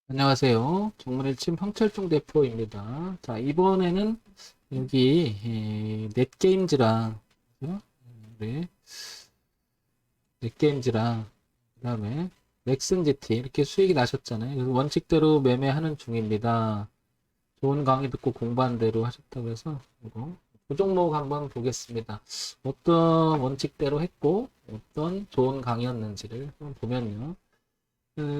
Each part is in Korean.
안녕하세요. 정문일침 황철중 대표입니다. 자, 이번에는 여기 넷게임즈랑 그죠? 네, 넷게임즈랑 그다음에 넥슨 GT 이렇게 수익이 나셨잖아요. 그래서 원칙대로 매매하는 중입니다. 좋은 강의 듣고 공부한 대로 하셨다고 해서 이거 그 종목 한번 보겠습니다. 어떤 원칙대로 했고 어떤 좋은 강의였는지를 한번 보면요.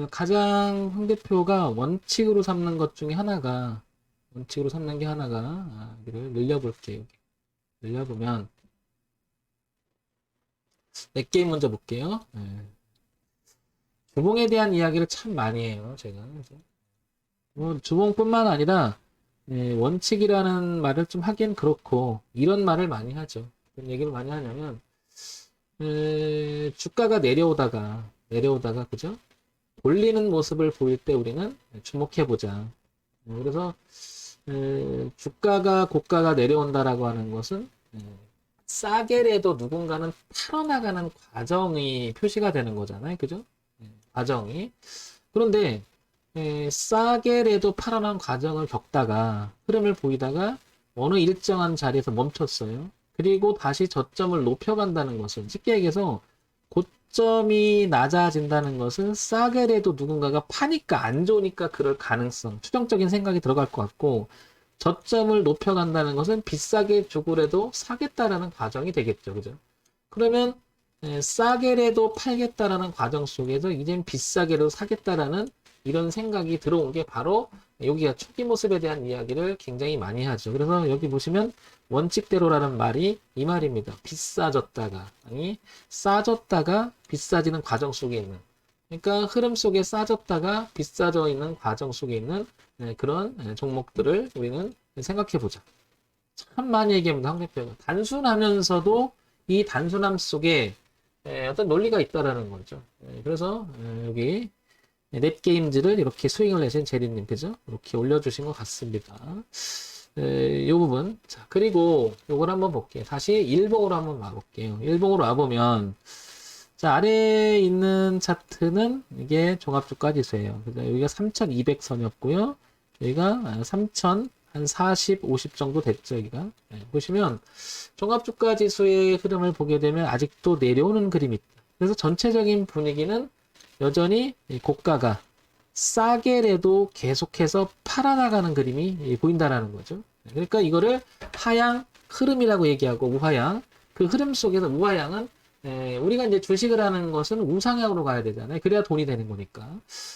가장 황 대표가 원칙으로 삼는 게 하나가, 여기를 늘려볼게요. 여기. 늘려보면, 넷게임 먼저 볼게요. 주봉에 대한 이야기를 참 많이 해요, 제가. 뭐, 주봉뿐만 아니라, 원칙이라는 말을 좀 하긴 그렇고, 이런 말을 많이 하죠. 어떤 얘기를 많이 하냐면, 주가가 내려오다가, 그죠? 올리는 모습을 보일 때 우리는 주목해보자. 그래서 주가가 고가가 내려온다라고 하는 것은 싸게라도 누군가는 팔아나가는 과정이 표시가 되는 거잖아요. 그죠? 과정이. 그런데 싸게라도 팔아나가는 과정을 겪다가 흐름을 보이다가 어느 일정한 자리에서 멈췄어요. 그리고 다시 저점을 높여간다는 것은 쉽게 얘기해서 고점이 낮아진다는 것은 싸게라도 누군가가 파니까 안 좋으니까 그럴 가능성, 추정적인 생각이 들어갈 것 같고 저점을 높여간다는 것은 비싸게 주고라도 사겠다라는 과정이 되겠죠. 그죠? 그러면 싸게라도 팔겠다라는 과정 속에서 이젠 비싸게도 사겠다라는 이런 생각이 들어온 게 바로 여기가 초기 모습에 대한 이야기를 굉장히 많이 하죠. 그래서 여기 보시면 원칙대로라는 말이 이 말입니다. 비싸졌다가 아니 싸졌다가 비싸지는 과정 속에 있는, 그러니까 흐름 속에 싸졌다가 비싸져 있는 과정 속에 있는 그런 종목들을 우리는 생각해 보자. 참 많이 얘기합니다. 황 대표가. 단순하면서도 이 단순함 속에 어떤 논리가 있다라는 거죠. 그래서 여기 넷게임즈를 이렇게 스윙을 내신 제리님, 그죠? 이렇게 올려주신 것 같습니다. 이 부분. 자, 그리고 요걸 한번 볼게요. 다시 일봉으로 한번 와볼게요. 일봉으로 와보면, 자, 아래에 있는 차트는 이게 종합주가지수예요. 그래서 여기가 3200선이었고요. 여기가 3000, 한 40, 50 정도 됐죠, 여기가. 보시면, 종합주가지수의 흐름을 보게 되면 아직도 내려오는 그림이 있다. 그래서 전체적인 분위기는 여전히 고가가 싸게라도 계속해서 팔아나가는 그림이 보인다라는 거죠. 그러니까 이거를 하향 흐름이라고 얘기하고 우하향, 그 흐름 속에서 우하향은 우리가 이제 주식을 하는 것은 우상향으로 가야 되잖아요. 그래야 돈이 되는 거니까.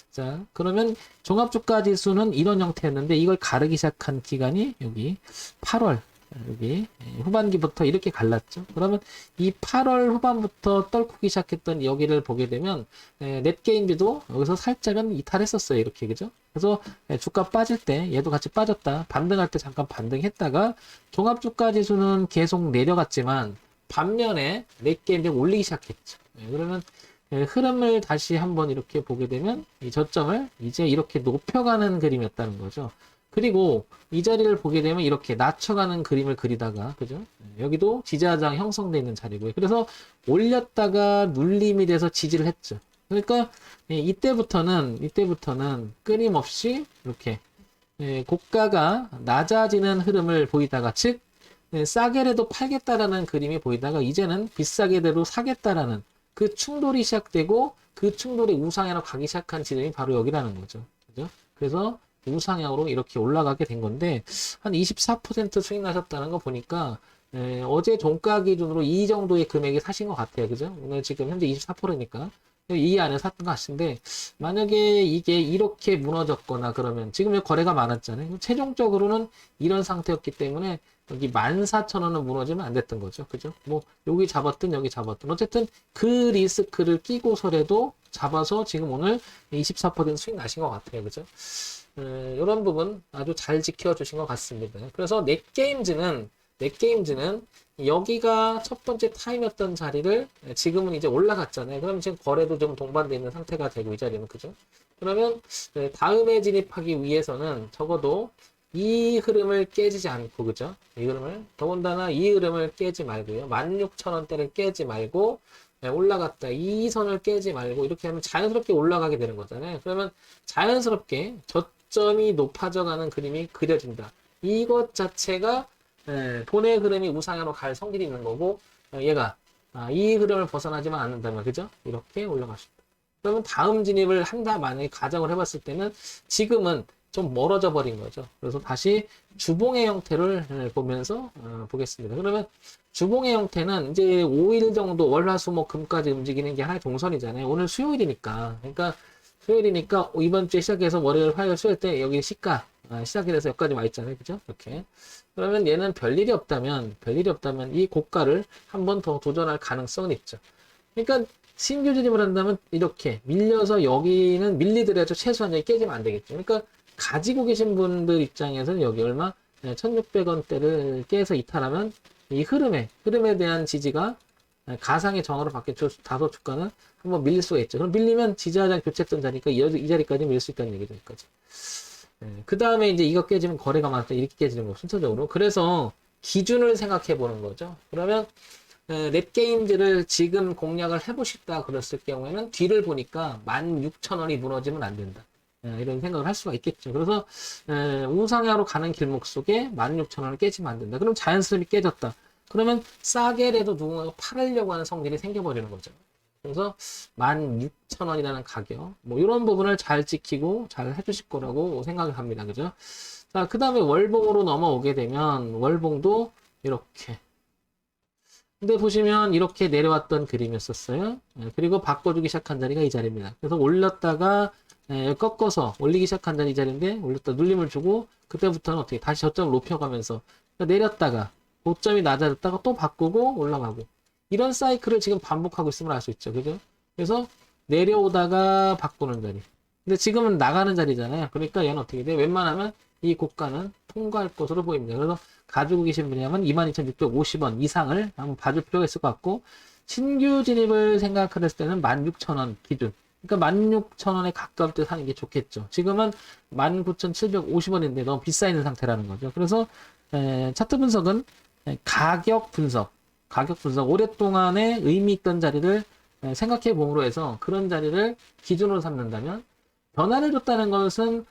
자, 그러면 종합주가 지수는 이런 형태였는데 이걸 가르기 시작한 기간이 여기 8월, 여기 후반기부터 이렇게 갈랐죠. 그러면 이 8월 후반부터 떨구기 시작했던 여기를 보게 되면 넷게임즈도 여기서 살짝은 이탈했었어요. 이렇게, 그죠? 그래서 주가 빠질 때 얘도 같이 빠졌다. 반등할 때 잠깐 반등했다가 종합주가 지수는 계속 내려갔지만 반면에 넷게임즈 올리기 시작했죠. 그러면 흐름을 다시 한번 이렇게 보게 되면 이 저점을 이제 이렇게 높여가는 그림이었다는 거죠. 그리고 이 자리를 보게 되면 이렇게 낮춰가는 그림을 그리다가, 그죠? 여기도 지지하장 형성되어 있는 자리고요. 그래서 올렸다가 눌림이 돼서 지지를 했죠. 그러니까 이때부터는 끊임없이 이렇게 고가가 낮아지는 흐름을 보이다가, 즉 싸게라도 팔겠다라는 그림이 보이다가 이제는 비싸게라도 사겠다라는 그 충돌이 시작되고 그 충돌이 우상향으로 가기 시작한 지점이 바로 여기라는 거죠. 그죠? 그래서 우상향으로 이렇게 올라가게 된 건데 한 24% 수익 나셨다는 거 보니까 어제 종가 기준으로 이 정도의 금액이 사신 것 같아요. 그죠? 오늘 지금 현재 24%니까 이 안에 샀던 것 같은데 만약에 이게 이렇게 무너졌거나 그러면 지금 여기 거래가 많았잖아요. 최종적으로는 이런 상태였기 때문에 여기 14,000원은 무너지면 안 됐던 거죠. 그죠? 뭐 여기 잡았든 여기 잡았든 어쨌든 그 리스크를 끼고서라도 잡아서 지금 오늘 24% 수익 나신 것 같아요. 그죠? 이런 부분 아주 잘 지켜주신 것 같습니다. 그래서 넷게임즈는 여기가 첫 번째 타임이었던 자리를 지금은 이제 올라갔잖아요. 그럼 지금 거래도 좀 동반되어 있는 상태가 되고 이 자리는, 그죠? 그러면 다음에 진입하기 위해서는 적어도 이 흐름을 깨지지 않고, 그죠? 이 흐름을 더군다나 이 흐름을 깨지 말고요. 16,000원대를 깨지 말고 올라갔다. 이 선을 깨지 말고 이렇게 하면 자연스럽게 올라가게 되는 거잖아요. 그러면 자연스럽게 저점이 높아져가는 그림이 그려진다. 이것 자체가 돈의 흐름이 우상향으로 갈 성질이 있는 거고 얘가 이 흐름을 벗어나지만 않는다면 그죠? 이렇게 올라갈 수 있다. 그러면 다음 진입을 한다 만약에 가정을 해봤을 때는 지금은 좀 멀어져 버린 거죠. 그래서 다시 주봉의 형태를 보면서 보겠습니다. 그러면 주봉의 형태는 이제 5일 정도 월화수목금까지 움직이는 게 하나의 동선이잖아요. 오늘 수요일이니까. 그러니까 수요일이니까 이번 주에 시작해서 월요일, 화요일, 수요일 때 여기 시가 시작이 돼서 여기까지 와 있잖아요. 그죠? 이렇게. 그러면 얘는 별일이 없다면 이 고가를 한 번 더 도전할 가능성은 있죠. 그러니까 신규 진입을 한다면 이렇게 밀려서 여기는 밀리더라도 최소한 여기 깨지면 안 되겠죠. 그러니까 가지고 계신 분들 입장에서는 여기 얼마? 1,600원대를 깨서 이탈하면 이 흐름에 대한 지지가 가상의 정으로 바뀐 다소 주가는 한번 밀릴 수가 있죠. 그럼 밀리면 지지하장 교체했던 자리니까 이 자리까지 밀릴 수 있다는 얘기죠. 여기까지. 그 다음에 이제 이거 깨지면 거래가 많다. 이렇게 깨지는 거 순서적으로. 그래서 기준을 생각해 보는 거죠. 그러면 넷게임즈를 지금 공략을 해보시다 그랬을 경우에는 뒤를 보니까 16,000원이 무너지면 안 된다. 이런 생각을 할 수가 있겠죠. 그래서 우상향으로 가는 길목 속에 16,000원을 깨지면 안 된다. 그럼 자연스럽게 깨졌다. 그러면 싸게라도 누군가가 팔으려고 하는 성질이 생겨버리는 거죠. 그래서 16,000원이라는 가격 뭐 이런 부분을 잘 지키고 잘 해주실 거라고 생각을 합니다. 그죠? 자, 그 다음에 월봉으로 넘어오게 되면 월봉도 이렇게 근데 보시면 이렇게 내려왔던 그림이었었어요. 그리고 바꿔주기 시작한 자리가 이 자리입니다. 그래서 올렸다가 꺾어서 올리기 시작한 자리 이 자리인데 올렸다 눌림을 주고 그때부터는 어떻게 다시 저점을 높여가면서 내렸다가 고점이 낮아졌다가 또 바꾸고 올라가고 이런 사이클을 지금 반복하고 있음을 알 수 있죠. 그죠? 그래서 내려오다가 바꾸는 자리. 근데 지금은 나가는 자리잖아요. 그러니까 얘는 어떻게 돼? 웬만하면 이 고가는 통과할 것으로 보입니다. 그래서 가지고 계신 분이라면 22,650원 이상을 한번 봐줄 필요가 있을 것 같고 신규 진입을 생각을 했을 때는 16,000원 기준. 그러니까 16,000원에 가까울 때 사는 게 좋겠죠. 지금은 19,750원인데 너무 비싸 있는 상태라는 거죠. 그래서 차트 분석은 가격 분석 오랫동안에 의미 있던 자리를 생각해 봄으로 해서 그런 자리를 기준으로 삼는다면 변화를 줬다는 것은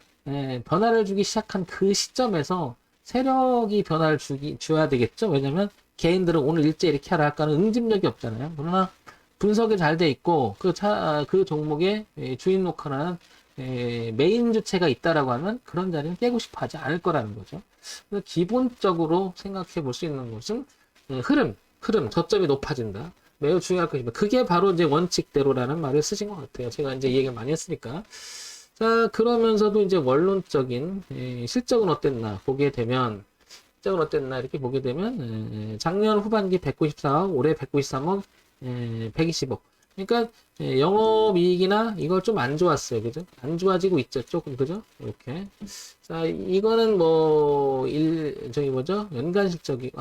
변화를 주기 시작한 그 시점에서 세력이 변화를 줘야 되겠죠. 왜냐면 개인들은 오늘 일제 이렇게 하라 할까는 응집력이 없잖아요. 그러나 분석이 잘 돼 있고 그 종목에 주인 녹화라는 메인 주체가 있다라고 하면 그런 자리는 깨고 싶어 하지 않을 거라는 거죠. 그래서 기본적으로 생각해 볼 수 있는 것은 흐름, 저점이 높아진다. 매우 중요할 것입니다. 그게 바로 이제 원칙대로라는 말을 쓰신 것 같아요. 제가 이제 이 얘기를 많이 했으니까. 자, 그러면서도 이제 원론적인 실적은 어땠나 보게 되면, 이렇게 보게 되면, 작년 후반기 194억, 올해 193억, 120억. 그러니까, 영업이익이나 이걸 좀 안 좋았어요. 그죠? 안 좋아지고 있죠. 조금, 그죠? 이렇게. 자, 이거는 연간 실적이,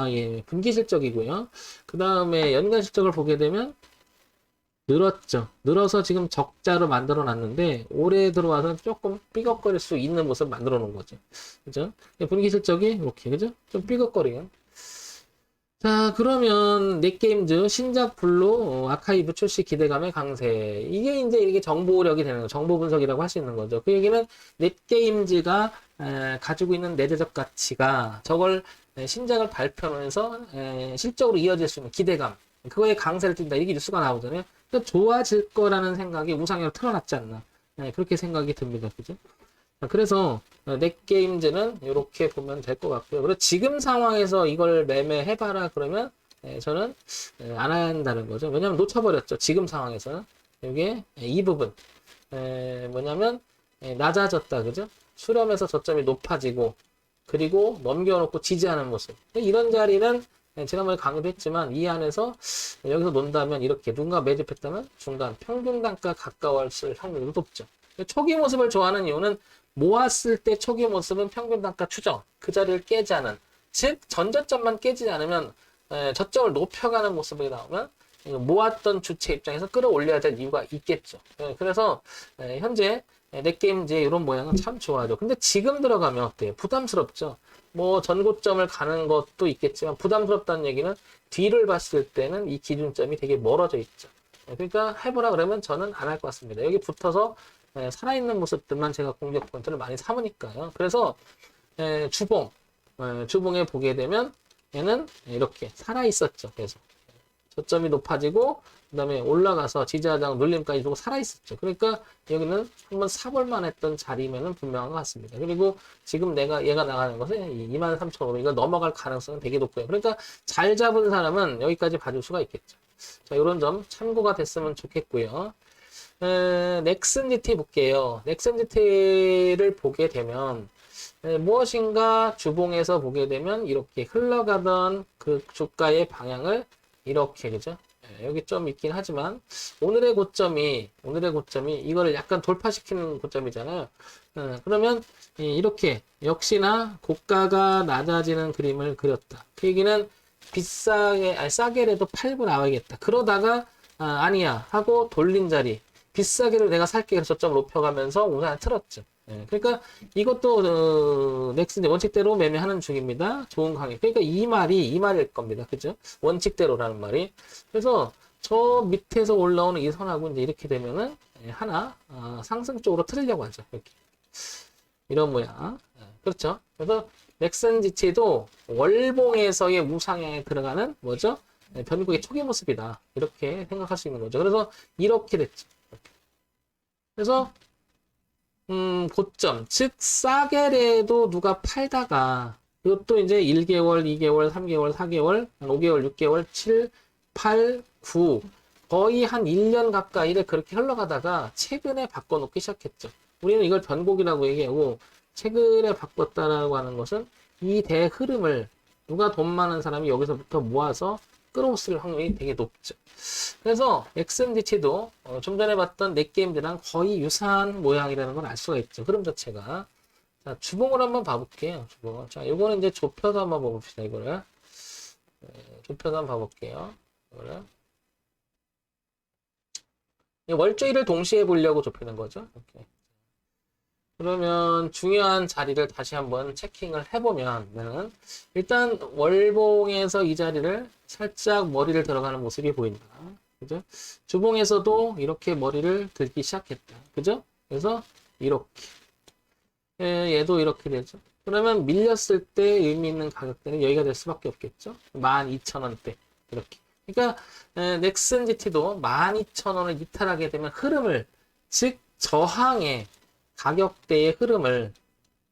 분기 실적이고요. 그 다음에 연간 실적을 보게 되면, 늘었죠. 늘어서 지금 적자로 만들어 놨는데 올해 들어와서 조금 삐걱거릴 수 있는 모습을 만들어 놓은 거죠. 그죠? 분기 실적이 이렇게 그죠? 좀 삐걱거려요. 자, 그러면 넷게임즈 신작 블루 아카이브 출시 기대감의 강세. 이게 이제 이게 정보력이 되는 거, 정보 분석이라고 할 수 있는 거죠. 그 얘기는 넷게임즈가 가지고 있는 내재적 가치가 저걸 신작을 발표하면서 실적으로 이어질 수 있는 기대감. 그거에 강세를 띈다. 이게 뉴스가 나오잖아요. 그러니까 좋아질 거라는 생각이 우상향으로 틀어놨지 않나. 그렇게 생각이 듭니다. 그죠? 그래서 넷게임즈는 이렇게 보면 될 것 같고요. 그리고 지금 상황에서 이걸 매매해봐라 그러면 저는 안 한다는 거죠. 왜냐면 놓쳐버렸죠. 지금 상황에서는. 이게 이 부분. 뭐냐면 낮아졌다. 그죠? 수렴해서 저점이 높아지고 그리고 넘겨놓고 지지하는 모습. 이런 자리는 지난번에 강의도 했지만 이 안에서 여기서 논다면 이렇게 누군가 매집했다면 중간 평균 단가 가까웠을 확률이 높죠. 초기 모습을 좋아하는 이유는 모았을 때 초기 모습은 평균 단가 추정 그 자리를 깨지 않은 즉 전저점만 깨지지 않으면 저점을 높여가는 모습이 나오면 모았던 주체 입장에서 끌어올려야 될 이유가 있겠죠. 그래서 현재 넷게임즈의 이런 모양은 참 좋아하죠. 근데 지금 들어가면 어때요? 부담스럽죠. 뭐 전고점을 가는 것도 있겠지만 부담스럽다는 얘기는 뒤를 봤을 때는 이 기준점이 되게 멀어져 있죠. 그러니까 해보라 그러면 저는 안 할 것 같습니다. 여기 붙어서 살아있는 모습들만 제가 공격 포인트를 많이 삼으니까요. 그래서 주봉에 보게 되면 얘는 이렇게 살아있었죠. 계속 저점이 높아지고 그 다음에 올라가서 지지하장 눌림까지 주고 살아있었죠. 그러니까 여기는 한번 사볼만 했던 자리면은 분명한 것 같습니다. 그리고 지금 얘가 나가는 것은 23,000으로 이거 넘어갈 가능성은 되게 높고요. 그러니까 잘 잡은 사람은 여기까지 봐줄 수가 있겠죠. 자, 이런 점 참고가 됐으면 좋겠고요. 넥슨GT 볼게요. 넥슨GT를 보게 되면 무엇인가 주봉에서 보게 되면 이렇게 흘러가던 그 주가의 방향을 이렇게, 그죠? 여기 좀 있긴 하지만 오늘의 고점이 이거를 약간 돌파시키는 고점이잖아요. 그러면 이렇게 역시나 고가가 낮아지는 그림을 그렸다. 그 얘기는 싸게라도 팔고 나와야겠다. 그러다가 아니야 하고 돌린 자리 비싸게를 내가 살게 해서 저점을 높여가면서 우산 틀었죠. 그러니까 이것도 넥슨의 원칙대로 매매하는 중입니다. 좋은 강의. 그러니까 이 말일 겁니다. 그죠? 원칙대로라는 말이. 그래서 저 밑에서 올라오는 이 선하고 이제 이렇게 되면은 하나 상승 쪽으로 틀으려고 하죠. 이렇게. 이런 모양. 그렇죠? 그래서 넥슨GT도 월봉에서의 우상향에 들어가는 뭐죠? 변곡의 초기 모습이다. 이렇게 생각할 수 있는 거죠. 그래서 이렇게 됐죠. 그래서 고점, 즉 싸게라도 누가 팔다가 이것도 이제 1개월, 2개월, 3개월, 4개월, 5개월, 6개월, 7, 8, 9 거의 한 1년 가까이를 그렇게 흘러가다가 최근에 바꿔놓기 시작했죠. 우리는 이걸 변곡이라고 얘기하고 최근에 바꿨다라고 하는 것은 이 대흐름을 누가 돈 많은 사람이 여기서부터 모아서 끌어올을 확률이 되게 높죠. 그래서 엑슨GT도 좀 전에 봤던 넷게임즈랑 거의 유사한 모양이라는 걸 알 수가 있죠. 흐름 자체가. 자, 주봉을 한번 봐볼게요. 주봉. 자, 요거는 이제 좁혀서 한번 봐봅시다. 이거를. 좁혀서 한번 봐볼게요. 이거를. 월주일을 동시에 보려고 좁히는 거죠. 이렇게. 그러면 중요한 자리를 다시 한번 체킹을 해보면 일단 월봉에서 이 자리를 살짝 머리를 들어가는 모습이 보인다. 그죠? 주봉에서도 이렇게 머리를 들기 시작했다. 그죠? 그래서 이렇게 얘도 이렇게 되죠. 그러면 밀렸을 때 의미 있는 가격대는 여기가 될 수밖에 없겠죠. 12,000원대 이렇게. 그러니까 넥슨GT도 12,000원을 이탈하게 되면 흐름을, 즉 저항의 가격대의 흐름을,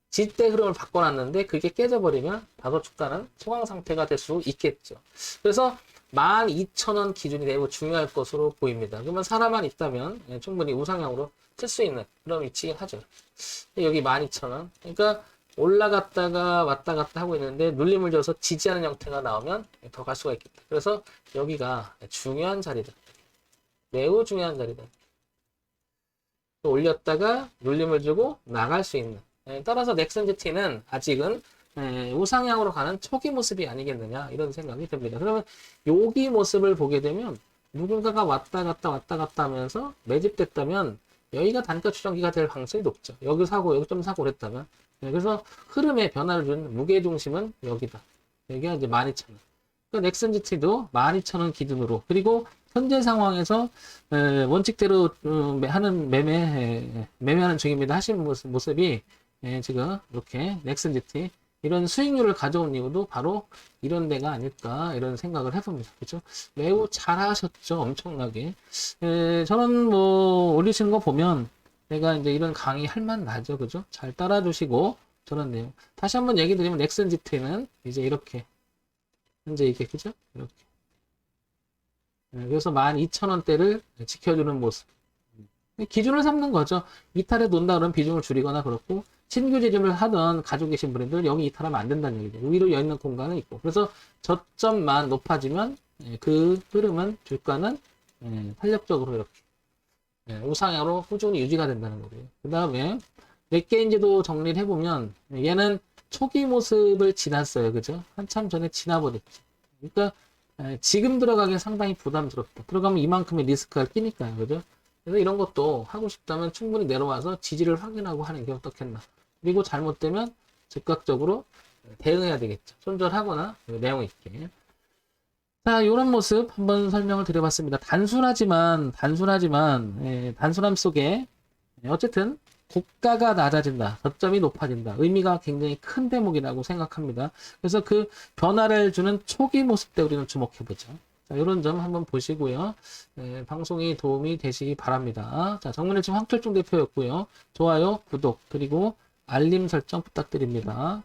지대 흐름을 바꿔놨는데 그게 깨져버리면 다소 주가는 소강 상태가 될 수 있겠죠. 그래서 12,000원 기준이 매우 중요할 것으로 보입니다. 그러면 사람만 있다면 충분히 우상향으로 칠 수 있는 그런 위치긴 하죠. 여기 12,000원. 그러니까 올라갔다가 왔다 갔다 하고 있는데 눌림을 줘서 지지하는 형태가 나오면 더 갈 수가 있겠다. 그래서 여기가 중요한 자리다. 매우 중요한 자리다. 올렸다가 눌림을 주고 나갈 수 있는. 따라서 넥슨GT는 아직은 우상향으로 가는 초기 모습이 아니겠느냐 이런 생각이 듭니다. 그러면 여기 모습을 보게 되면 누군가가 왔다 갔다 하면서 매집됐다면 여기가 단가 추정기가 될 가능성이 높죠. 여기 사고 여기 좀 사고 그랬다면. 그래서 흐름에 변화를 준 무게중심은 여기다. 여기가 이제 12,000원. 그러니까 넥슨GT도 12,000원 기준으로, 그리고 현재 상황에서 원칙대로 하는 매매하는 중입니다. 하시는 모습이 지금 이렇게 넥슨GT 이런 수익률을 가져온 이유도 바로 이런 데가 아닐까 이런 생각을 해봅니다. 그렇죠? 매우 잘하셨죠. 엄청나게. 저는 뭐 올리시는 거 보면 내가 이제 이런 강의 할만 나죠. 그죠? 잘 따라주시고 저런 내용. 다시 한번 얘기 드리면 넥슨GT는 이제 이렇게 현재 이게 그죠? 이렇게. 그래서 12,000원대를 지켜주는 모습. 기준을 삼는 거죠. 이탈에 논다 그러면 비중을 줄이거나 그렇고, 신규 제조를 하던 가지고 계신 브랜드는 여기 이탈하면 안 된다는 얘기죠. 위로 여있는 공간은 있고. 그래서 저점만 높아지면 그 흐름은, 주가는 탄력적으로 이렇게 우상향으로 꾸준히 유지가 된다는 거고요. 그 다음에 넷게인지도 정리를 해보면 얘는 초기 모습을 지났어요. 그죠? 한참 전에 지나버렸죠. 그러니까 지금 들어가기 상당히 부담스럽다. 들어가면 이만큼의 리스크가 끼니까요. 그죠? 그래서 이런 것도 하고 싶다면 충분히 내려와서 지지를 확인하고 하는 게 어떻겠나. 그리고 잘못되면 즉각적으로 대응해야 되겠죠. 손절하거나 내용 있게. 자, 이런 모습 한번 설명을 드려봤습니다. 단순함 속에 어쨌든 고가가 낮아진다, 저점이 높아진다. 의미가 굉장히 큰 대목이라고 생각합니다. 그래서 그 변화를 주는 초기 모습 때 우리는 주목해보죠. 자, 이런 점 한번 보시고요. 방송이 도움이 되시기 바랍니다. 자, 정문일침 황철중 대표였고요. 좋아요, 구독, 그리고 알림 설정 부탁드립니다.